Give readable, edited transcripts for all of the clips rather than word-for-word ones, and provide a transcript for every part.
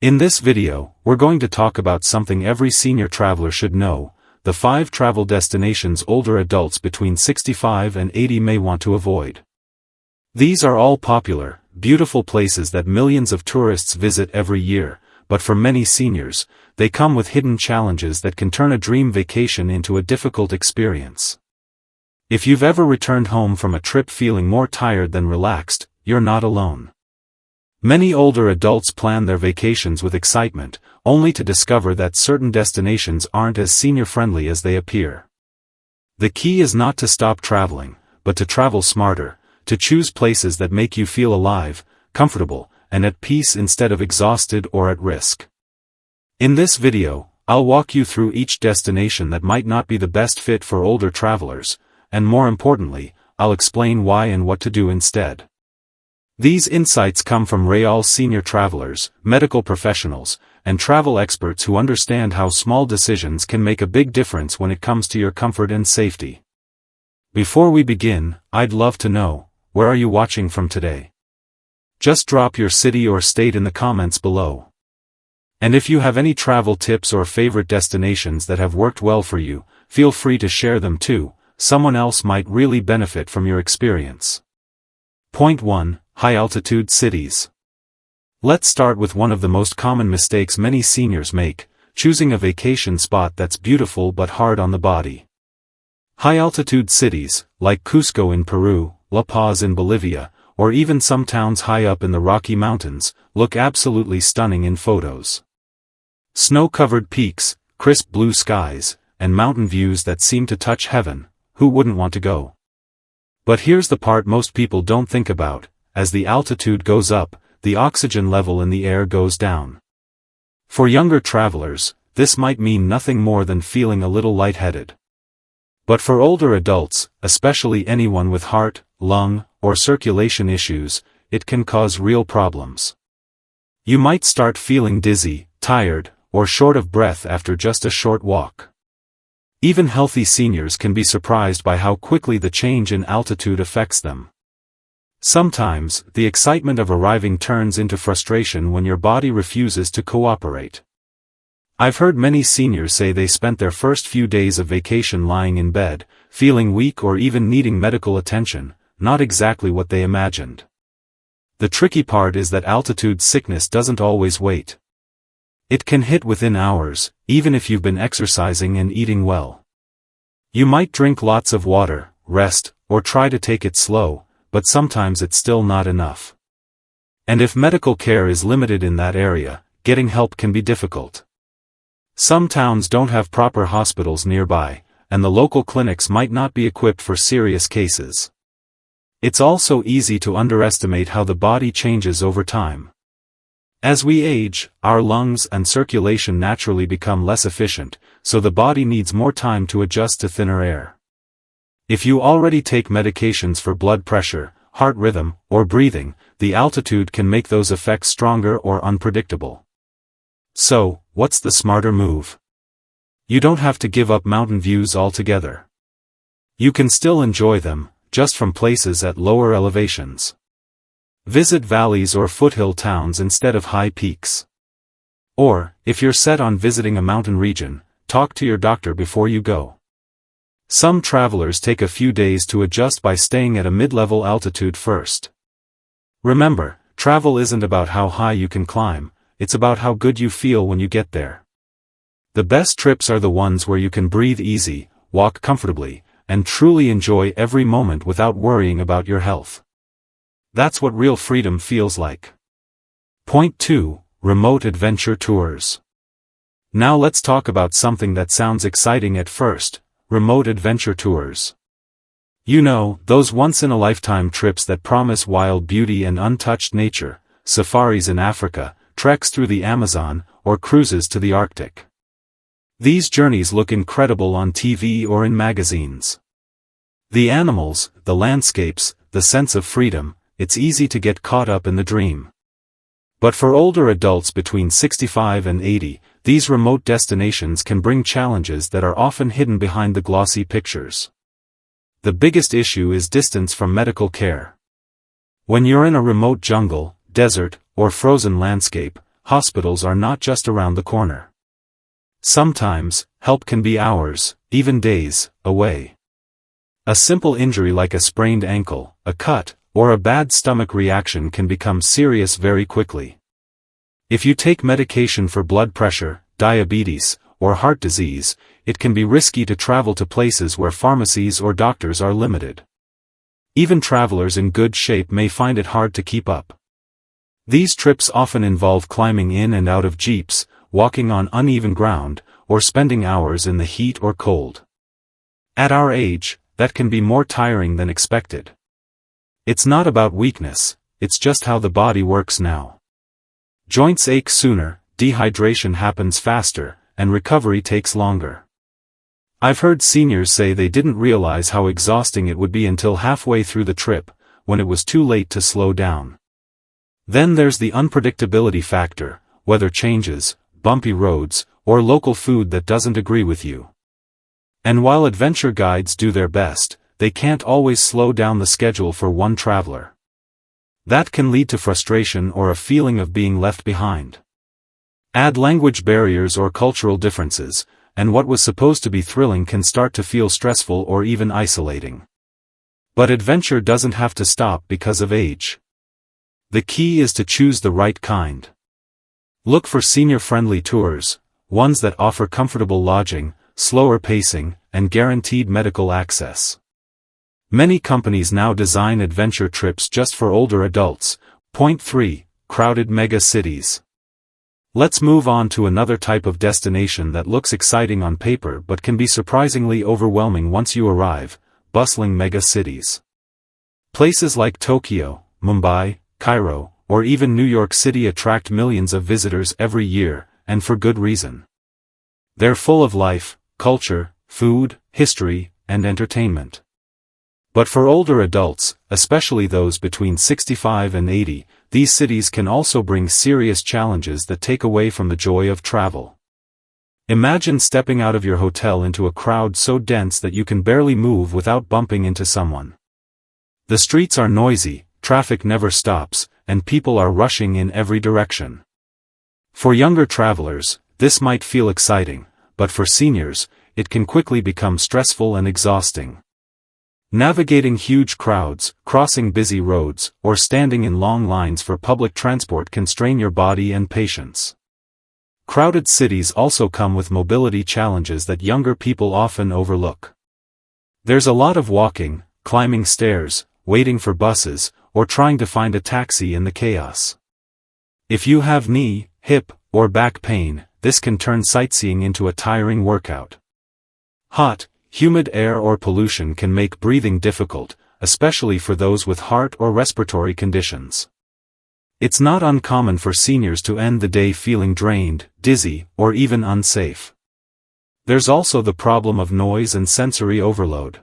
In this video, we're going to talk about something every senior traveler should know, the 5 travel destinations older adults between 65 and 80 may want to avoid. These are all popular, beautiful places that millions of tourists visit every year, but for many seniors, they come with hidden challenges that can turn a dream vacation into a difficult experience. If you've ever returned home from a trip feeling more tired than relaxed, you're not alone. Many older adults plan their vacations with excitement, only to discover that certain destinations aren't as senior-friendly as they appear. The key is not to stop traveling, but to travel smarter, to choose places that make you feel alive, comfortable, and at peace instead of exhausted or at risk. In this video, I'll walk you through each destination that might not be the best fit for older travelers, and more importantly, I'll explain why and what to do instead. These insights come from real senior travelers, medical professionals, and travel experts who understand how small decisions can make a big difference when it comes to your comfort and safety. Before we begin, I'd love to know, where are you watching from today? Just drop your city or state in the comments below. And if you have any travel tips or favorite destinations that have worked well for you, feel free to share them too. Someone else might really benefit from your experience. Point 1. High-altitude cities. Let's start with one of the most common mistakes many seniors make, choosing a vacation spot that's beautiful but hard on the body. High-altitude cities, like Cusco in Peru, La Paz in Bolivia, or even some towns high up in the Rocky Mountains, look absolutely stunning in photos. Snow-covered peaks, crisp blue skies, and mountain views that seem to touch heaven. Who wouldn't want to go? But here's the part most people don't think about. As the altitude goes up, the oxygen level in the air goes down. For younger travelers, this might mean nothing more than feeling a little lightheaded. But for older adults, especially anyone with heart, lung, or circulation issues, it can cause real problems. You might start feeling dizzy, tired, or short of breath after just a short walk. Even healthy seniors can be surprised by how quickly the change in altitude affects them. Sometimes, the excitement of arriving turns into frustration when your body refuses to cooperate. I've heard many seniors say they spent their first few days of vacation lying in bed, feeling weak or even needing medical attention, not exactly what they imagined. The tricky part is that altitude sickness doesn't always wait. It can hit within hours, even if you've been exercising and eating well. You might drink lots of water, rest, or try to take it slow, but sometimes it's still not enough. And if medical care is limited in that area, getting help can be difficult. Some towns don't have proper hospitals nearby, and the local clinics might not be equipped for serious cases. It's also easy to underestimate how the body changes over time. As we age, our lungs and circulation naturally become less efficient, so the body needs more time to adjust to thinner air. If you already take medications for blood pressure, heart rhythm, or breathing, the altitude can make those effects stronger or unpredictable. So, what's the smarter move? You don't have to give up mountain views altogether. You can still enjoy them, just from places at lower elevations. Visit valleys or foothill towns instead of high peaks. Or, if you're set on visiting a mountain region, talk to your doctor before you go. Some travelers take a few days to adjust by staying at a mid-level altitude first. Remember, travel isn't about how high you can climb, it's about how good you feel when you get there. The best trips are the ones where you can breathe easy, walk comfortably, and truly enjoy every moment without worrying about your health. That's what real freedom feels like. Point 2. Remote adventure tours. Now let's talk about something that sounds exciting at first, remote adventure tours. You know, those once-in-a-lifetime trips that promise wild beauty and untouched nature, safaris in Africa, treks through the Amazon, or cruises to the Arctic. These journeys look incredible on TV or in magazines. The animals, the landscapes, the sense of freedom, it's easy to get caught up in the dream. But for older adults between 65 and 80, these remote destinations can bring challenges that are often hidden behind the glossy pictures. The biggest issue is distance from medical care. When you're in a remote jungle, desert, or frozen landscape, hospitals are not just around the corner. Sometimes, help can be hours, even days, away. A simple injury like a sprained ankle, a cut, or a bad stomach reaction can become serious very quickly. If you take medication for blood pressure, diabetes, or heart disease, it can be risky to travel to places where pharmacies or doctors are limited. Even travelers in good shape may find it hard to keep up. These trips often involve climbing in and out of jeeps, walking on uneven ground, or spending hours in the heat or cold. At our age, that can be more tiring than expected. It's not about weakness, it's just how the body works now. Joints ache sooner, dehydration happens faster, and recovery takes longer. I've heard seniors say they didn't realize how exhausting it would be until halfway through the trip, when it was too late to slow down. Then there's the unpredictability factor, weather changes, bumpy roads, or local food that doesn't agree with you. And while adventure guides do their best, they can't always slow down the schedule for one traveler. That can lead to frustration or a feeling of being left behind. Add language barriers or cultural differences, and what was supposed to be thrilling can start to feel stressful or even isolating. But adventure doesn't have to stop because of age. The key is to choose the right kind. Look for senior-friendly tours, ones that offer comfortable lodging, slower pacing, and guaranteed medical access. Many companies now design adventure trips just for older adults. Point 3. Crowded mega cities. Let's move on to another type of destination that looks exciting on paper but can be surprisingly overwhelming once you arrive: bustling mega cities. Places like Tokyo, Mumbai, Cairo, or even New York City attract millions of visitors every year, and for good reason. They're full of life, culture, food, history, and entertainment. But for older adults, especially those between 65 and 80, these cities can also bring serious challenges that take away from the joy of travel. Imagine stepping out of your hotel into a crowd so dense that you can barely move without bumping into someone. The streets are noisy, traffic never stops, and people are rushing in every direction. For younger travelers, this might feel exciting, but for seniors, it can quickly become stressful and exhausting. Navigating huge crowds, crossing busy roads, or standing in long lines for public transport can strain your body and patience. Crowded cities also come with mobility challenges that younger people often overlook. There's a lot of walking, climbing stairs, waiting for buses, or trying to find a taxi in the chaos. If you have knee, hip, or back pain, this can turn sightseeing into a tiring workout. Hot, humid air or pollution can make breathing difficult, especially for those with heart or respiratory conditions. It's not uncommon for seniors to end the day feeling drained, dizzy, or even unsafe. There's also the problem of noise and sensory overload.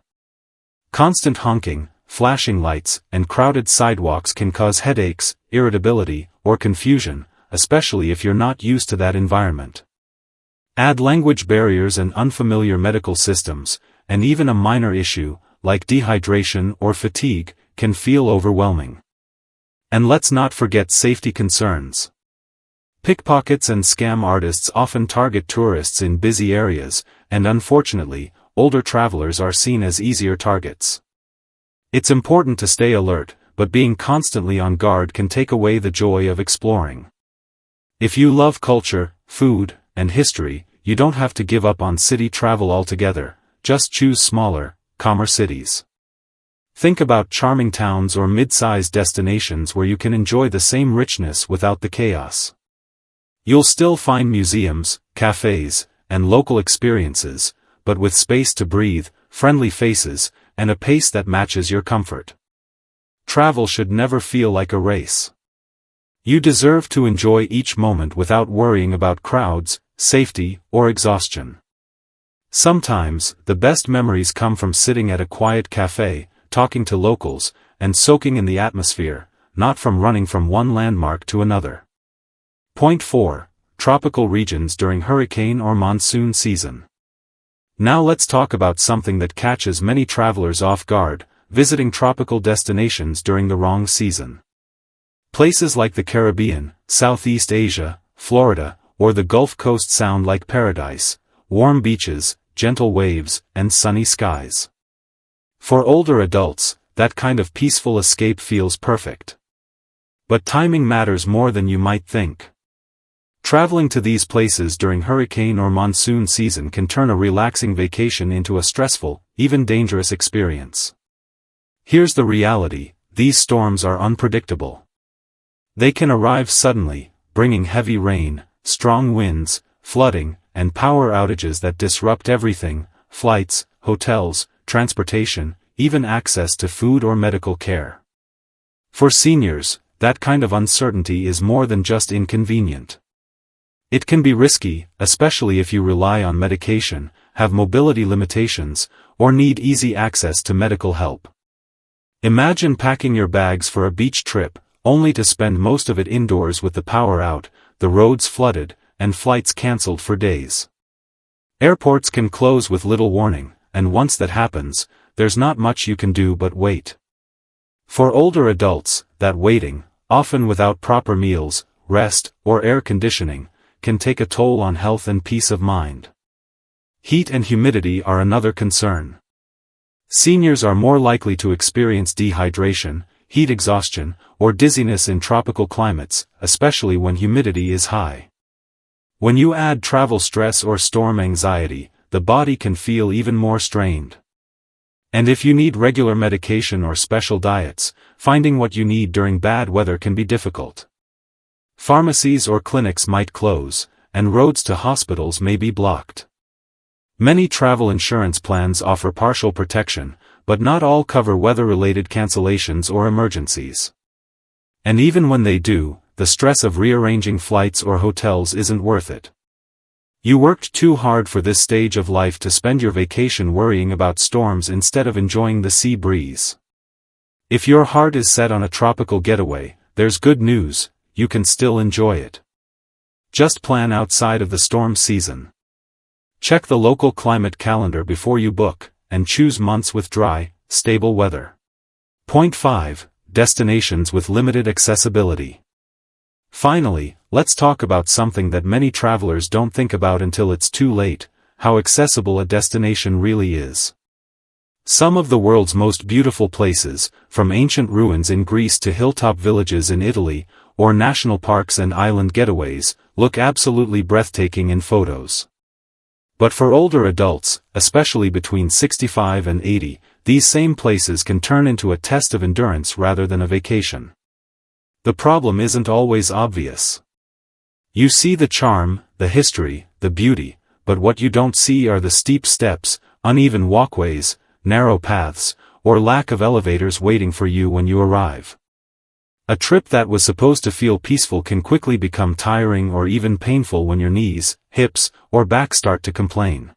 Constant honking, flashing lights, and crowded sidewalks can cause headaches, irritability, or confusion, especially if you're not used to that environment. Add language barriers and unfamiliar medical systems, and even a minor issue, like dehydration or fatigue, can feel overwhelming. And let's not forget safety concerns. Pickpockets and scam artists often target tourists in busy areas, and unfortunately, older travelers are seen as easier targets. It's important to stay alert, but being constantly on guard can take away the joy of exploring. If you love culture, food, and history, you don't have to give up on city travel altogether, just choose smaller, calmer cities. Think about charming towns or mid-sized destinations where you can enjoy the same richness without the chaos. You'll still find museums, cafes, and local experiences, but with space to breathe, friendly faces, and a pace that matches your comfort. Travel should never feel like a race. You deserve to enjoy each moment without worrying about crowds, safety, or exhaustion. Sometimes, the best memories come from sitting at a quiet cafe, talking to locals, and soaking in the atmosphere, not from running from one landmark to another. Point 4. Tropical regions during hurricane or monsoon season. Now let's talk about something that catches many travelers off guard: visiting tropical destinations during the wrong season. Places like the Caribbean, Southeast Asia, Florida, or the Gulf Coast sound like paradise: warm beaches, gentle waves, and sunny skies. For older adults, that kind of peaceful escape feels perfect. But timing matters more than you might think. Traveling to these places during hurricane or monsoon season can turn a relaxing vacation into a stressful, even dangerous experience. Here's the reality: these storms are unpredictable. They can arrive suddenly, bringing heavy rain, strong winds, flooding, and power outages that disrupt everything: flights, hotels, transportation, even access to food or medical care. For seniors, that kind of uncertainty is more than just inconvenient. It can be risky, especially if you rely on medication, have mobility limitations, or need easy access to medical help. Imagine packing your bags for a beach trip, only to spend most of it indoors with the power out, the roads flooded, and flights cancelled for days. Airports can close with little warning, and once that happens, there's not much you can do but wait. For older adults, that waiting, often without proper meals, rest, or air conditioning, can take a toll on health and peace of mind. Heat and humidity are another concern. Seniors are more likely to experience dehydration, heat exhaustion, or dizziness in tropical climates, especially when humidity is high. When you add travel stress or storm anxiety, the body can feel even more strained. And if you need regular medication or special diets, finding what you need during bad weather can be difficult. Pharmacies or clinics might close, and roads to hospitals may be blocked. Many travel insurance plans offer partial protection, but not all cover weather-related cancellations or emergencies. And even when they do, the stress of rearranging flights or hotels isn't worth it. You worked too hard for this stage of life to spend your vacation worrying about storms instead of enjoying the sea breeze. If your heart is set on a tropical getaway, there's good news: you can still enjoy it. Just plan outside of the storm season. Check the local climate calendar before you book, and choose months with dry, stable weather. Point 5. Destinations with limited accessibility. Finally, let's talk about something that many travelers don't think about until it's too late: how accessible a destination really is. Some of the world's most beautiful places, from ancient ruins in Greece to hilltop villages in Italy, or national parks and island getaways, look absolutely breathtaking in photos. But for older adults, especially between 65 and 80, these same places can turn into a test of endurance rather than a vacation. The problem isn't always obvious. You see the charm, the history, the beauty, but what you don't see are the steep steps, uneven walkways, narrow paths, or lack of elevators waiting for you when you arrive. A trip that was supposed to feel peaceful can quickly become tiring or even painful when your knees, hips, or back start to complain.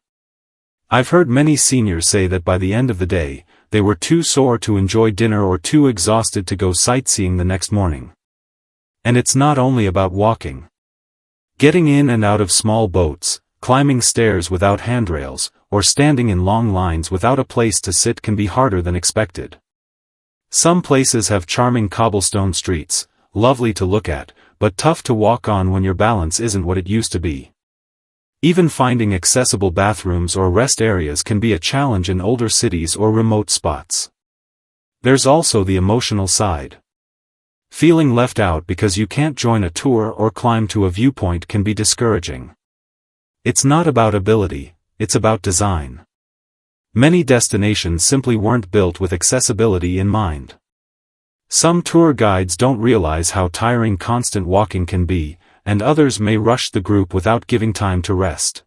I've heard many seniors say that by the end of the day, they were too sore to enjoy dinner or too exhausted to go sightseeing the next morning. And it's not only about walking. Getting in and out of small boats, climbing stairs without handrails, or standing in long lines without a place to sit can be harder than expected. Some places have charming cobblestone streets, lovely to look at, but tough to walk on when your balance isn't what it used to be. Even finding accessible bathrooms or rest areas can be a challenge in older cities or remote spots. There's also the emotional side. Feeling left out because you can't join a tour or climb to a viewpoint can be discouraging. It's not about ability, it's about design. Many destinations simply weren't built with accessibility in mind. Some tour guides don't realize how tiring constant walking can be, and others may rush the group without giving time to rest.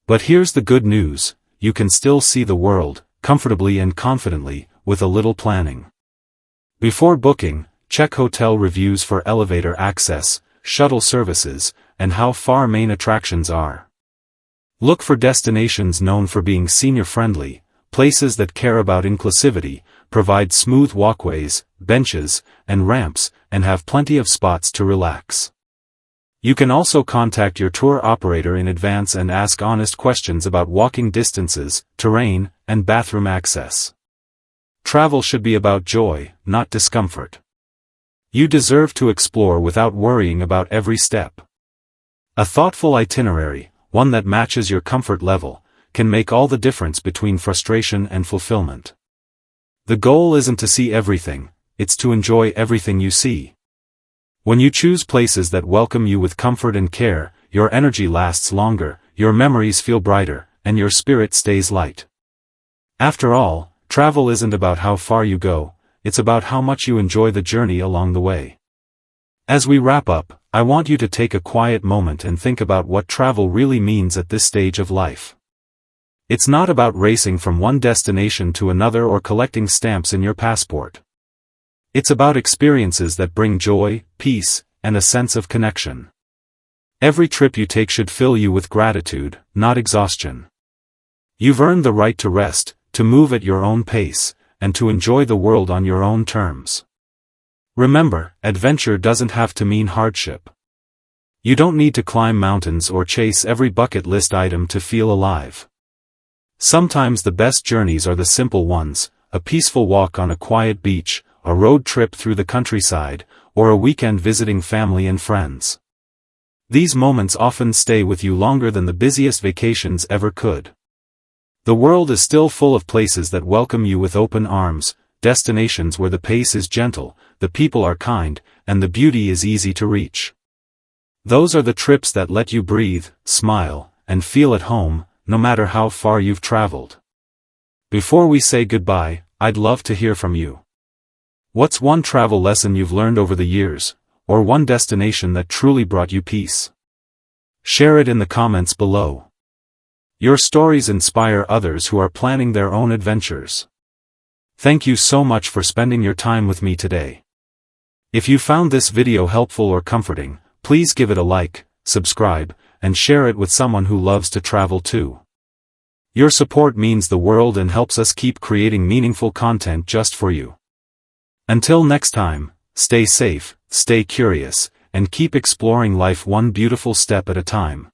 But here's the good news: you can still see the world, comfortably and confidently, with a little planning. Before booking, check hotel reviews for elevator access, shuttle services, and how far main attractions are. Look for destinations known for being senior-friendly, places that care about inclusivity, provide smooth walkways, benches, and ramps, and have plenty of spots to relax. You can also contact your tour operator in advance and ask honest questions about walking distances, terrain, and bathroom access. Travel should be about joy, not discomfort. You deserve to explore without worrying about every step. A thoughtful itinerary, one that matches your comfort level, can make all the difference between frustration and fulfillment. The goal isn't to see everything, it's to enjoy everything you see. When you choose places that welcome you with comfort and care, your energy lasts longer, your memories feel brighter, and your spirit stays light. After all, travel isn't about how far you go, it's about how much you enjoy the journey along the way. As we wrap up, I want you to take a quiet moment and think about what travel really means at this stage of life. It's not about racing from one destination to another or collecting stamps in your passport. It's about experiences that bring joy, peace, and a sense of connection. Every trip you take should fill you with gratitude, not exhaustion. You've earned the right to rest, to move at your own pace, and to enjoy the world on your own terms. Remember, adventure doesn't have to mean hardship. You don't need to climb mountains or chase every bucket list item to feel alive. Sometimes the best journeys are the simple ones, a peaceful walk on a quiet beach, a road trip through the countryside, or a weekend visiting family and friends. These moments often stay with you longer than the busiest vacations ever could. The world is still full of places that welcome you with open arms, destinations where the pace is gentle, the people are kind, and the beauty is easy to reach. Those are the trips that let you breathe, smile, and feel at home, no matter how far you've traveled. Before we say goodbye, I'd love to hear from you. What's one travel lesson you've learned over the years, or one destination that truly brought you peace? Share it in the comments below. Your stories inspire others who are planning their own adventures. Thank you so much for spending your time with me today. If you found this video helpful or comforting, please give it a like, subscribe, and share it with someone who loves to travel too. Your support means the world and helps us keep creating meaningful content just for you. Until next time, stay safe, stay curious, and keep exploring life one beautiful step at a time.